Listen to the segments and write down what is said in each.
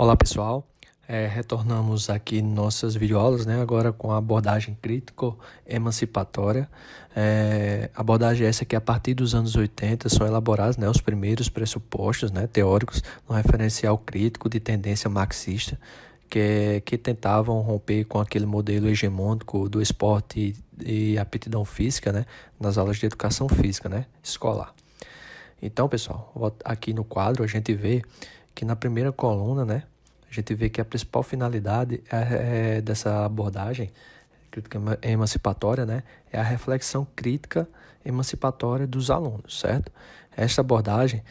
Olá pessoal, retornamos aqui nossas videoaulas, né, agora com a abordagem crítico-emancipatória. Abordagem essa que a partir dos anos 80 são elaborados, né, os primeiros pressupostos, né, teóricos no referencial crítico de tendência marxista, que tentavam romper com aquele modelo hegemônico do esporte e aptidão física, né, nas aulas de educação física, né, escolar. Então, pessoal, aqui no quadro a gente vê que na primeira coluna, né, a gente vê que a principal finalidade dessa abordagem crítica emancipatória, né, é a reflexão crítica emancipatória dos alunos, certo? Esta abordagem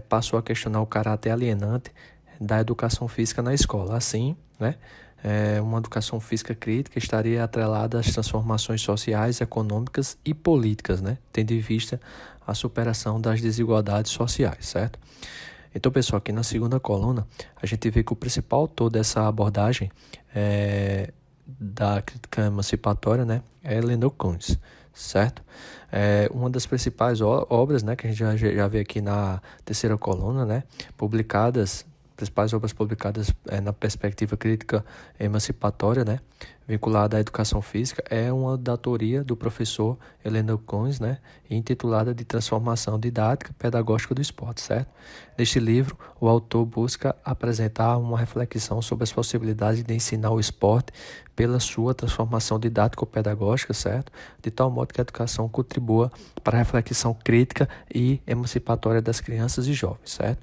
passou a questionar o caráter alienante da educação física na escola. Assim, né, uma educação física crítica estaria atrelada às transformações sociais, econômicas e políticas, né, tendo em vista a superação das desigualdades sociais, certo? Então, pessoal, aqui na segunda coluna, a gente vê que o principal autor dessa abordagem da crítica emancipatória, né, é Heleno Kuntz, certo? Uma das principais obras, né, que a gente já vê aqui na terceira coluna, né, principais obras publicadas na perspectiva crítica emancipatória, né, vinculada à educação física, é uma da autoria do professor Heleno Kuntz, né, intitulada de Transformação Didática Pedagógica do Esporte, certo? Neste livro, o autor busca apresentar uma reflexão sobre as possibilidades de ensinar o esporte pela sua transformação didático-pedagógica, certo? De tal modo que a educação contribua para a reflexão crítica e emancipatória das crianças e jovens, certo?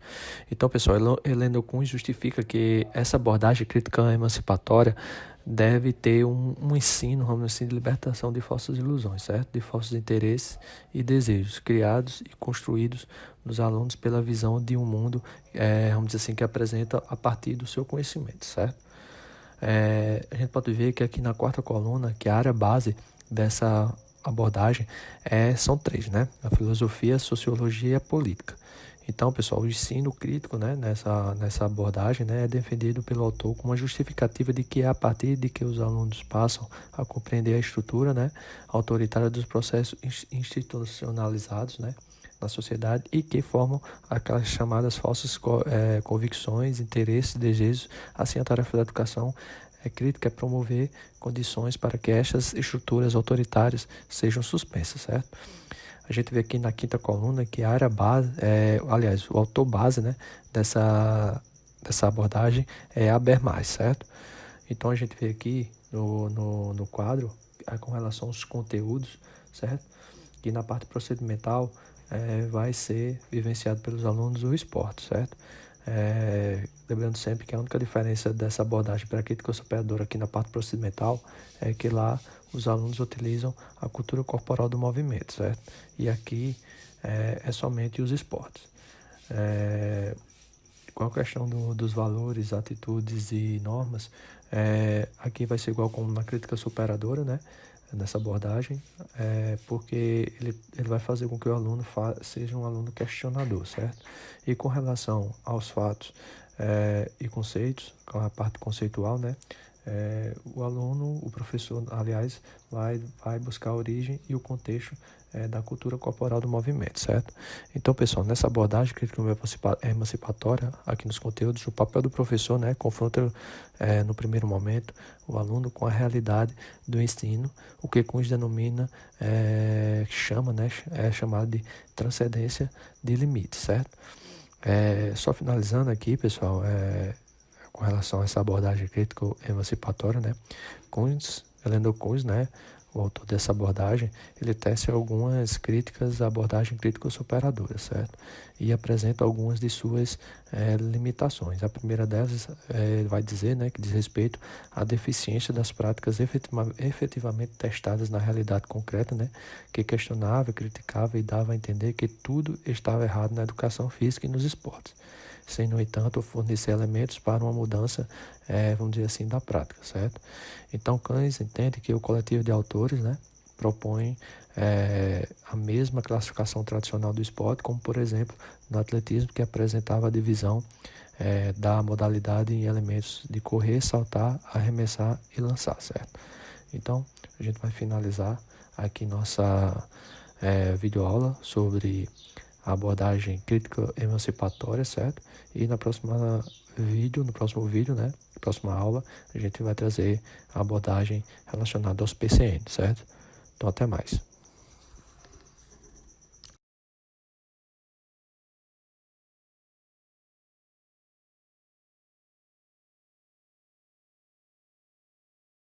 Então, pessoal, Heleno Kuntz justifica que essa abordagem crítica emancipatória deve ter um ensino, vamos dizer assim, de libertação de falsas ilusões, certo? De falsos interesses e desejos criados e construídos nos alunos pela visão de um mundo, vamos dizer assim, que apresenta a partir do seu conhecimento, certo? A gente pode ver que aqui na quarta coluna, que a área base dessa abordagem são três, né? A filosofia, a sociologia e a política. Então, pessoal, o ensino crítico, né, nessa abordagem, né, é defendido pelo autor com uma justificativa de que é a partir de que os alunos passam a compreender a estrutura, né, autoritária dos processos institucionalizados, né, na sociedade e que formam aquelas chamadas falsas convicções, interesses, desejos. Assim, a tarefa da educação crítica é promover condições para que estas estruturas autoritárias sejam suspensas, certo? A gente vê aqui na quinta coluna que a área base, aliás, o autor base, né, dessa abordagem é Habermas, certo? Então a gente vê aqui no quadro com relação aos conteúdos, certo? Que na parte procedimental vai ser vivenciado pelos alunos o esporte, certo? Lembrando sempre que a única diferença dessa abordagem para a crítica superadora aqui na parte procedimental é que lá os alunos utilizam a cultura corporal do movimento, certo? E aqui é somente os esportes. Com a questão dos valores, atitudes e normas, aqui vai ser igual como na crítica superadora, né? Nessa abordagem, porque ele vai fazer com que o aluno seja um aluno questionador, certo? E com relação aos fatos e conceitos, com a parte conceitual, né? O aluno, o professor, aliás, vai buscar a origem e o contexto da cultura corporal do movimento, certo? Então, pessoal, nessa abordagem crítica emancipatória, aqui nos conteúdos, o papel do professor, né, confronta no primeiro momento o aluno com a realidade do ensino, o que Kuntz denomina, é chamado de transcendência de limites, certo? Só finalizando aqui, pessoal, com relação a essa abordagem crítico-emancipatória, né? Heleno Kuntz, né, o autor dessa abordagem, ele tece algumas críticas à abordagem crítico-superadora, certo? E apresenta algumas de suas limitações. A primeira delas, ele vai dizer, né, que diz respeito à deficiência das práticas efetivamente testadas na realidade concreta, né, que questionava, criticava e dava a entender que tudo estava errado na educação física e nos esportes, sem, no entanto, fornecer elementos para uma mudança, vamos dizer assim, da prática, certo? Então, Kuntz entende que o coletivo de autores, né, propõe a mesma classificação tradicional do esporte, como, por exemplo, no atletismo, que apresentava a divisão da modalidade em elementos de correr, saltar, arremessar e lançar, certo? Então, a gente vai finalizar aqui nossa videoaula sobre a abordagem crítica emancipatória, certo? E no próximo vídeo, né, próxima aula, a gente vai trazer a abordagem relacionada aos PCN, certo? Então, até mais.